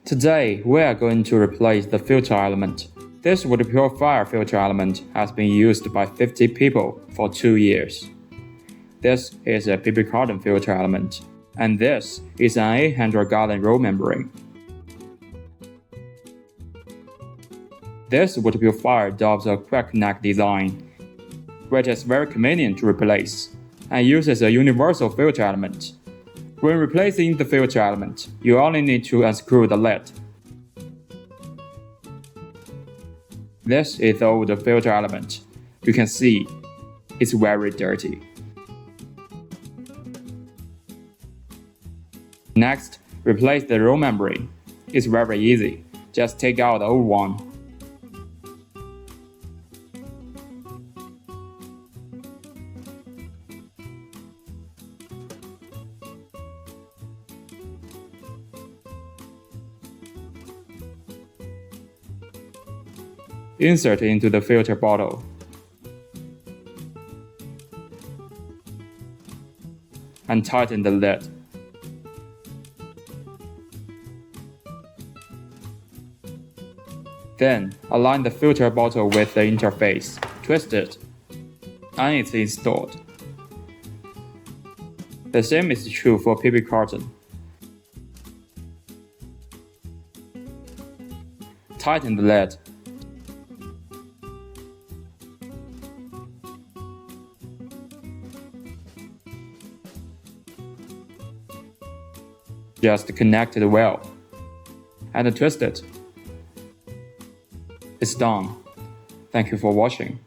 Today, we are going to replace the filter element. This water purifier filter element has been used by 50 people for 2 years. This is a PP carton filter element, and this is an 800-gallon roll membrane. This water purifier adopts a quick neck design, which is very convenient to replace, and uses a universal filter element. When replacing the filter element, you only need to unscrew the lid. This is the old filter element. You can see it's very dirty. Next, replace the roll membrane. It's very easy. Just take out the old one. Insert into the filter bottle. And tighten the lid. Then, align the filter bottle with the interface, twist it, and it's installed. The same is true for PP carton. Tighten the lid. Just connect it well, and twist it. It's done. Thank you for watching.